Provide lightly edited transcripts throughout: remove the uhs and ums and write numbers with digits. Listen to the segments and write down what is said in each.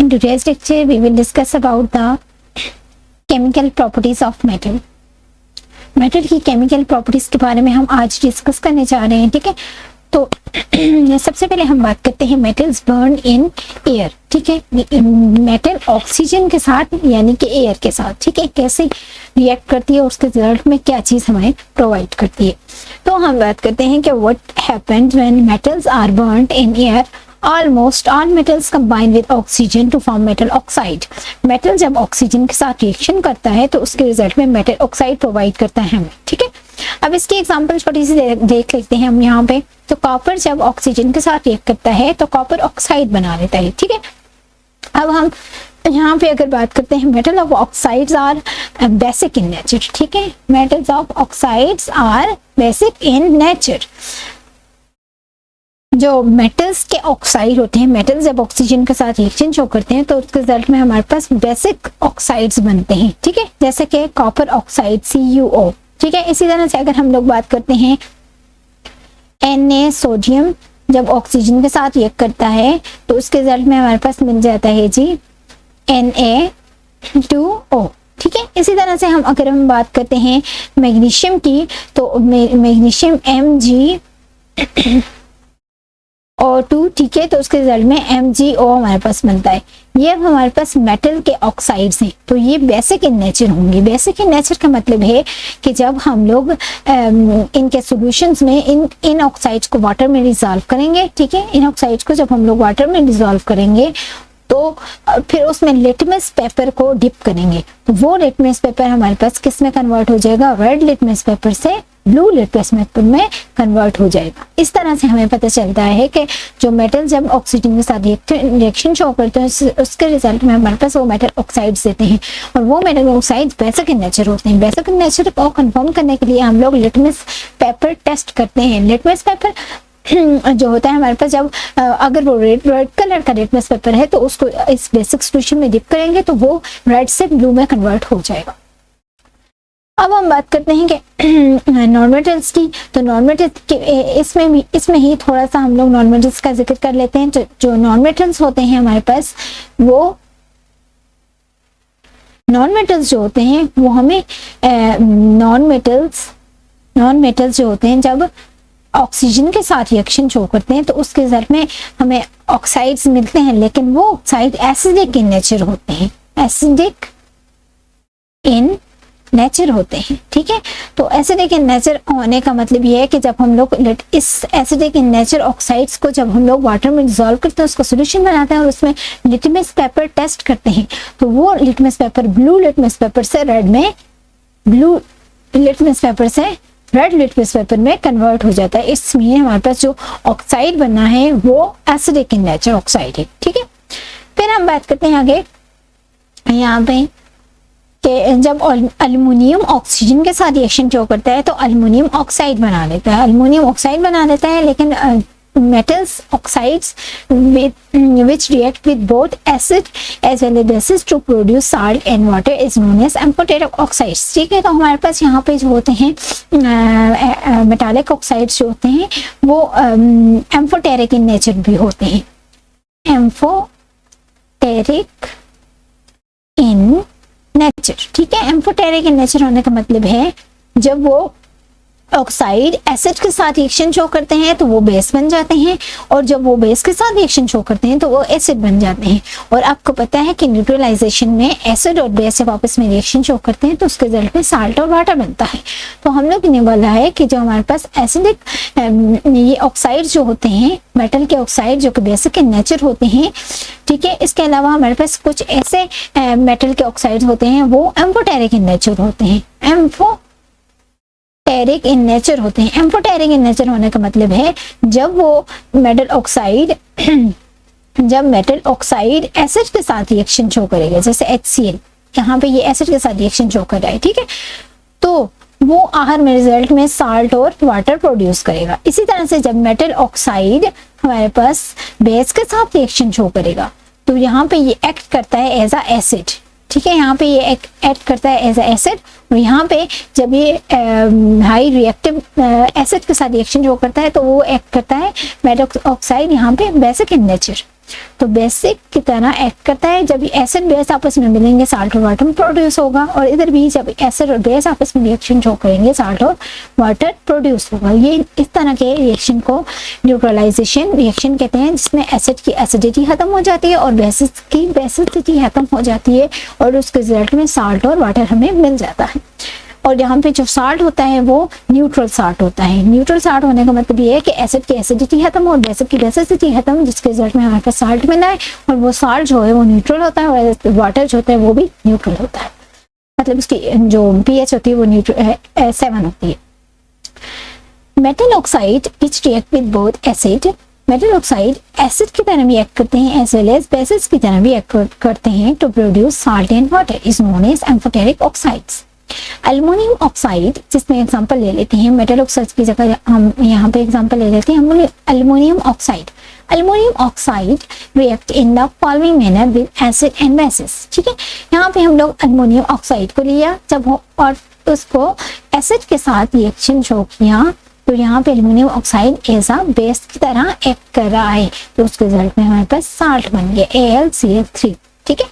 in today's lecture we will discuss about the chemical properties of metal. Metal की chemical properties के बारे में हम आज डिस्कस करने जा रहे हैं, ठीक है। तो सबसे पहले हम बात करते हैं मेटल्स बर्न इन एयर, ठीक है। मेटल ऑक्सीजन के साथ यानी कि एयर के साथ, ठीक है, कैसे रिएक्ट करती है और उसके रिजल्ट में क्या चीज हमें प्रोवाइड करती है। तो हम बात करते हैं कि what happens when metals are burned in air. Almost all metals combine with oxygen to form metal oxide. Metal जब ऑक्सीजन के साथ रिएक्शन करता है तो उसके रिजल्ट में मेटल ऑक्साइड प्रोवाइड करता है हमें, ठीक है। अब इसकी एग्जांपल छोटी सी देख लेते हैं हम यहाँ पे। तो कॉपर जब ऑक्सीजन के साथ रिएक्ट करता है तो कॉपर ऑक्साइड बना लेता है, ठीक है। अब हम यहाँ पे अगर बात करते हैं metal of oxides are basic in nature, ठीक है। Metals of oxides are basic in nature. जो मेटल्स के ऑक्साइड होते हैं, मेटल जब ऑक्सीजन के साथ रिएक्शन शो करते हैं तो उसके रिजल्ट में हमारे पास बेसिक ऑक्साइड्स बनते हैं, ठीक है, जैसे कि कॉपर ऑक्साइड CuO, ठीक है। इसी तरह से अगर हम लोग बात करते हैं Na सोडियम जब ऑक्सीजन के साथ रिएक्ट करता है तो उसके रिजल्ट में हमारे पास मिल जाता है जी Na2O, ठीक है। इसी तरह से अगर हम बात करते हैं मैग्नीशियम की तो मैग्नीशियम Mg O2, ठीक है, तो उसके रिजल्ट में MgO हमारे पास बनता है। ये हमारे पास मेटल के ऑक्साइड्स हैं, तो ये बेसिक इन नेचर होंगे। बेसिक इन नेचर का मतलब है कि जब हम लोग इनके सॉल्यूशंस में इन ऑक्साइड्स को वाटर में डिसॉल्व करेंगे, ठीक है। इन ऑक्साइड्स को जब हम लोग वाटर में डिसॉल्व करेंगे तो फिर उसमें लिटमस पेपर को डिप करेंगे तो वो लिटमस पेपर हमारे पास किस में कन्वर्ट हो जाएगा, रेड लिटमस पेपर से ब्लू लिटमस पेपर में कन्वर्ट हो जाएगा। इस तरह से हमें पता चलता है कि जो मेटल जब ऑक्सीजन के साथ रिएक्शन शो करते हैं उसके रिजल्ट में हमारे पास वो मेटल ऑक्साइड्स देते हैं और वो metal oxides basic in nature होते हैं। बेसिक इन नेचर को कंफर्म करने के लिए हम लोग लिटमस पेपर टेस्ट करते हैं। लिटमस पेपर जो होता है हमारे पास, जब अगर वो रेड कलर का लिटमस पेपर है तो उसको इस बेसिक सॉल्यूशन में डिप करेंगे तो वो रेड से ब्लू में कन्वर्ट हो जाएगा। अब हम बात करते हैं कि नॉन मेटल्स की। तो नॉन मेटल्स के इसमें ही थोड़ा सा हम लोग नॉन मेटल्स का जिक्र कर लेते हैं। जो नॉन मेटल्स होते हैं हमारे पास, वो नॉन मेटल्स जो होते हैं वो हमें नॉन मेटल्स जो होते हैं जब ऑक्सीजन के साथ रिएक्शन शो करते हैं तो उसके रिजल्ट में हमें ऑक्साइड्स मिलते हैं, लेकिन वो ऑक्साइड एसिडिक इन नेचर होते हैं, एसिडिक इन नेचर होते हैं, ठीक है। तो एसिडिक इन नेचर होने का मतलब ये है कि जब हम लोग इस एसिडिक इन नेचर ऑक्साइड्स को जब हम लोग वाटर में डिसॉल्व करते हैं, उसका सॉल्यूशन बनाते हैं और उसमें लिटमस पेपर टेस्ट करते हैं तो वो litmus paper blue litmus paper से रेड लिटमस पेपर में कन्वर्ट हो जाता है। इसमें हमारे पास जो ऑक्साइड बना है वो एसिडिक इन नेचर ऑक्साइड है, ठीक है। फिर हम बात करते हैं आगे यहाँ पे कि जब अल्युमिनियम ऑक्सीजन के साथ रिएक्शन शो करता है तो अल्युमिनियम ऑक्साइड बना लेता है, लेकिन metals oxides which react with both acid as well as bases to produce salt and water is known as amphoteric oxides, ठीक है। तो हमारे पास यहाँ पे जो होते हैं मेटालिक ऑक्साइड्स जो होते हैं वो एम्फोटेरिक इन नेचर भी होते हैं। एम्फोटेरिक इन नेचर, ठीक है। एम्फोटेरिक इन नेचर होने का मतलब है जब वो ऑक्साइड एसिड के साथ रिएक्शन शो करते हैं तो वो बेस बन जाते हैं और जब वो बेस के साथ रिएक्शन शो करते हैं तो वो एसिड बन जाते हैं। और आपको पता है कि न्यूट्रलाइजेशन में एसिड और बेस जब आपस में रिएक्शन शो करते हैं तो उसके रिजल्ट में साल्ट और वाटर बनता है। तो हम लोग ने बोला है कि जो हमारे पास एसिडिक ये ऑक्साइड जो होते हैं मेटल के ऑक्साइड जो कि बेसिक इन नेचर होते हैं, ठीक है। इसके अलावा हमारे पास कुछ ऐसे मेटल के ऑक्साइड होते हैं वो एम्फोटेरिक इन नेचर होते हैं। एम्फोटेरिक इन नेचर होते हैं। एम्फोटेरिक इन नेचर होने का मतलब है जब वो मेटल ऑक्साइड एसिड के साथ रिएक्शन शो करेगा, जैसे HCl यहाँ पे ये एसिड के साथ रिएक्शन शो कर रहा है, ठीक है, तो वो आखिर में रिजल्ट में साल्ट और वाटर प्रोड्यूस करेगा। इसी तरह से जब मेटल ऑक्साइड हमारे पास बेस के साथ रिएक्शन शो करेगा तो यहाँ पे ये एक्ट करता है एज अ एसिड, ठीक है। यहाँ पे ये एक्ट करता है एज अ एसिड और यहाँ पे जब ये हाई रिएक्टिव एसिड के साथ रिएक्शन जो करता है तो वो एक्ट करता है मेटल ऑक्साइड यहाँ पे बेसिक इन नेचर। तो बेसिक की तरह एक्ट करता है। जब एसिड बेस आपस में मिलेंगे साल्ट और वाटर प्रोड्यूस होगा, और इधर भी जब एसिड और बेस आपस में रिएक्शन शो करेंगे साल्ट और वाटर प्रोड्यूस होगा। ये इस तरह के रिएक्शन को न्यूट्रलाइजेशन रिएक्शन कहते हैं, जिसमें एसिड की एसिडिटी खत्म हो जाती है और बेसिस की बेसिसिटी खत्म हो जाती है, और उसके रिजल्ट में साल्ट और वाटर हमें मिल जाता है। और यहाँ पे जो साल्ट होता है वो न्यूट्रल साल्ट होता है। न्यूट्रल साल्ट होने का मतलब ये है कि एसिड की एसिडिटी खत्म और बेसिक की बेसिसिटी खत्म, जिसके रिजल्ट में हमारे पास साल्ट मिला है, और वो साल्ट जो है वो न्यूट्रल होता है, और वाटर जो होता है वो भी न्यूट्रल होता है। मतलब इसकी जो pH होती है वो न्यूट्रल 7 होती है। Metal oxide which react with both acid, metal oxide acid की तरह भी एक्ट करते हैं एज वेल एज बेसिस की तरह भी एक्ट करते हैं to produce salt and water, is known as amphoteric oxides. Aluminium oxide, जिसमें एग्जांपल ले लेते हैं, मेटल ऑक्साइड की जगह हम यहाँ पे एग्जांपल ले लेते हैं हम aluminium oxide. Aluminium oxide react in the following manner with acid and bases. ठीक है, यहाँ पे हम लोग एल्युमिनियम ऑक्साइड को लिया जब हो और उसको एसिड के साथ रिएक्शन शो किया, तो यहाँ पे aluminium oxide as a base की तरह एक्ट कर रहा है, तो उसके रिजल्ट में हमारे पास साल्ट बन गया AlCl3। ठीक है,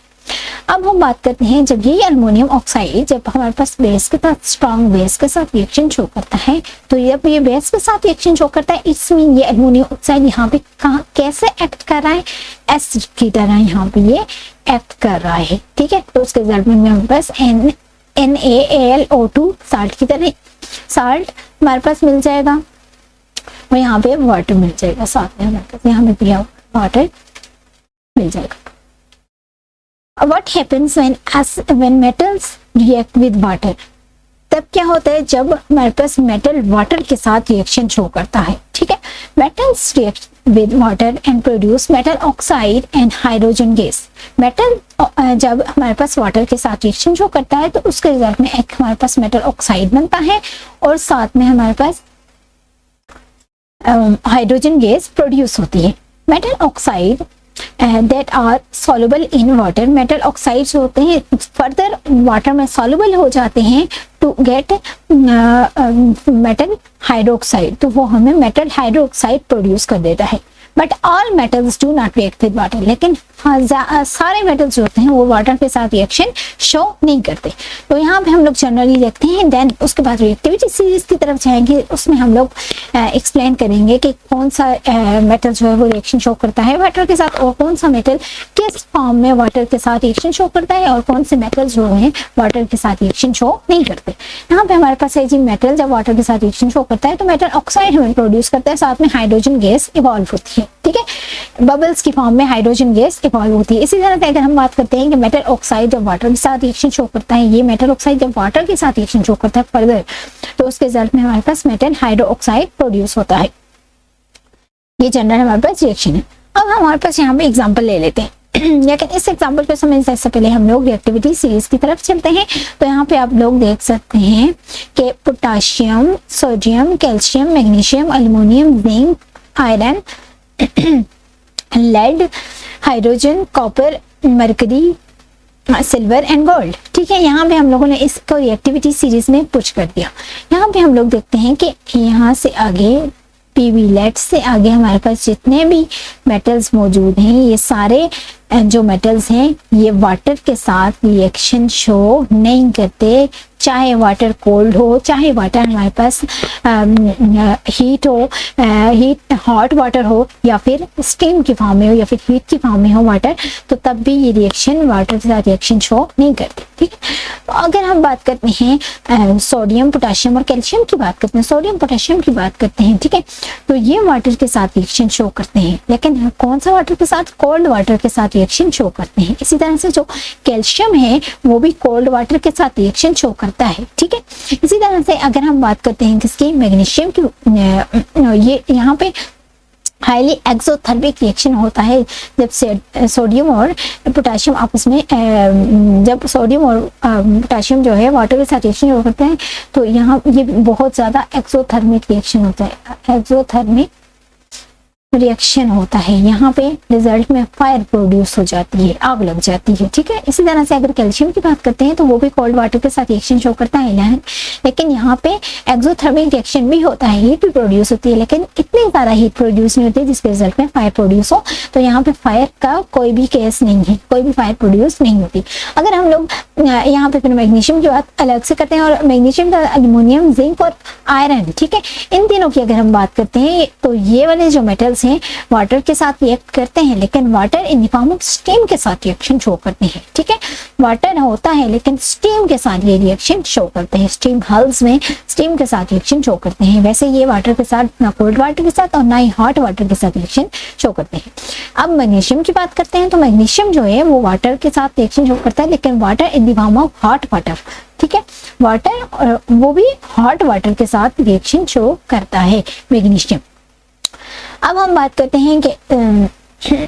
अब हम बात करते हैं जब ये एल्युमिनियम ऑक्साइड जब हमारे पास बेस के साथ स्ट्रॉन्ग बेस के साथ रिएक्शन शो करता है, तो जब ये बेस के साथ रिएक्शन शो करता है, इसमें ये एल्युमिनियम ऑक्साइड यहाँ पे कहाँ कैसे एक्ट कर रहा है, एसिड की तरह यहाँ पे ये एक्ट कर रहा है। ठीक है, तो उसके रिजल्ट में हमारे पास NaAlO2 साल्ट की तरह साल्ट हमारे पास मिल जाएगा, और यहाँ पे वाटर मिल जाएगा साथ में, हमारे पास यहाँ पे दिया वाटर मिल जाएगा। What happens when metals react with water? तब क्या होता है जब हमारे पास मेटल वाटर के साथ रिएक्शन शो करता है। ठीक है, metals react with water and produce metal oxide and hydrogen gas. Metal जब हमारे पास वाटर के साथ रिएक्शन शो करता है, तो उसके रिजल्ट में एक हमारे पास मेटल ऑक्साइड बनता है, और साथ में हमारे पास हाइड्रोजन गैस प्रोड्यूस होती है। Metal oxide that are soluble in water, metal oxides होते हैं फर्दर वाटर में soluble हो जाते हैं to get मेटल हाइड्रोक्साइड, तो वो हमें मेटल हाइड्रोक्साइड प्रोड्यूस कर देता है। But all metals do not react with water, लेकिन सारे मेटल्स जो होते हैं वो वाटर के साथ रिएक्शन शो नहीं करते। तो यहाँ पे हम लोग जनरली देखते हैं। देन उसके बाद रिएक्टिविटी सीरीज की तरफ जाएंगे, उसमें हम लोग एक्सप्लेन करेंगे कि कौन सा मेटल जो है वो रिएक्शन शो करता है वाटर के साथ, और कौन सा मेटल किस फॉर्म में वाटर के साथ रिएक्शन शो करता है, और कौन से मेटल जो है वाटर के साथ रिएक्शन शो नहीं करते। यहाँ पे हमारे पास है जी मेटल जब वाटर के साथ रिएक्शन शो करता है तो मेटल ऑक्साइड हमें प्रोड्यूस करता है, साथ में हाइड्रोजन गैस इवॉल्व होती है। ठीक है, बबल्स की फॉर्म में हाइड्रोजन गैस इवॉल्व होती है। इसी तरह से अगर हम बात करते हैं कि मेटल ऑक्साइड जब वाटर के साथ रिएक्शन शो करता है, ये मेटल ऑक्साइड जब वाटर के साथ रिएक्शन शो करता है फर्दर, तो उसके रिजल्ट में हमारे पास मेटल हाइड्रोक्साइड प्रोड्यूस होता है। ये जनरल हमारे पास रिएक्शन है। अब हमारे पास यहाँ पे एग्जाम्पल ले लेते हैं, लेकिन इस एग्जाम्पल को समझने से पहले हम लोग रिएक्टिविटी सीरीज की तरफ चलते हैं। तो यहाँ पे आप लोग देख सकते हैं कि potassium, sodium, calcium, magnesium, aluminium, zinc, iron, lead, hydrogen, copper, mercury, silver and gold. ठीक है, यहाँ पे हम लोगों ने इसको रिएक्टिविटी सीरीज में पुश कर दिया। यहाँ पे हम लोग देखते हैं कि यहाँ से आगे पीवी लेट से आगे हमारे पास जितने भी मेटल्स मौजूद हैं, ये सारे जो मेटल्स हैं ये वाटर के साथ रिएक्शन शो नहीं करते, चाहे वाटर कोल्ड हो, चाहे वाटर हमारे पास हीट हो, हीट हॉट वाटर हो, या फिर स्टीम की फॉर्म में हो, या फिर हीट की फॉर्म में हो वाटर, तो तब भी ये रिएक्शन वाटर के साथ रिएक्शन शो नहीं करते। ठीक है, तो अगर हम बात करते हैं सोडियम, पोटाशियम और कैल्शियम की बात करते हैं, सोडियम पोटाशियम की बात करते हैं, ठीक है, तो ये वाटर के साथ रिएक्शन शो करते हैं, लेकिन कौन सा वाटर के साथ? कोल्ड वाटर के साथ रिएक्शन शो करते हैं। इसी तरह से जो कैल्शियम है वो भी कोल्ड वाटर के साथ रिएक्शन शो करता है। ठीक है, इसी तरह से अगर हम बात करते हैं किसकी? मैग्नीशियम की, ये यहाँ पे हाईली एक्सोथर्मिक रिएक्शन होता है जब से सोडियम और पोटाशियम आपस में जब सोडियम और पोटाशियम जो है वाटर के साथ रिएक्शन हो करते हैं, तो यहाँ ये बहुत ज़्यादा एक्सोथर्मिक रिएक्शन होता है, एक्सोथर्मिक रिएक्शन होता है। यहाँ पे रिजल्ट में फायर प्रोड्यूस हो जाती है, आग लग जाती है। ठीक है, इसी तरह से अगर कैल्शियम की बात करते हैं तो वो भी कोल्ड वाटर के साथ रिएक्शन शो करता है, लेकिन यहाँ पे एक्सोथर्मिक रिएक्शन भी होता है, हीट भी प्रोड्यूस होती है, लेकिन इतनी इतनी ज़्यादा हीट प्रोड्यूस नहीं होती जिसके रिजल्ट में फायर प्रोड्यूस हो। तो यहाँ पे फायर का कोई भी केस नहीं है, कोई भी फायर प्रोड्यूस नहीं होती। अगर हम लोग यहाँ पे फिर मैग्नीशियम की बात अलग से करते हैं, और मैग्नीशियम का एल्युमिनियम, जिंक और आयरन, ठीक है, इन तीनों की अगर हम बात करते हैं तो ये वाले जो मेटल्स हैं वाटर के साथ रिएक्ट करते हैं, लेकिन water in the form of steam के साथ रिएक्शन शो करते हैं, ठीक है। वाटर होता है लेकिन स्टीम के साथ ये रिएक्शन शो करते हैं, स्टीम हल्स में स्टीम के साथ रिएक्शन शो करते हैं। वैसे ये वाटर के साथ, ना कोल्ड वाटर के साथ और ना ही हॉट वाटर के साथ रिएक्शन शो करते हैं। अब मैग्नीशियम की बात करते हैं, तो मैग्नीशियम जो है वो वाटर के साथ रिएक्शन शो करता है, लेकिन water in the form of hot water, ठीक है, वाटर वो भी हॉट वाटर के साथ रिएक्शन शो करता है मैग्नीशियम। अब हम बात करते हैं कि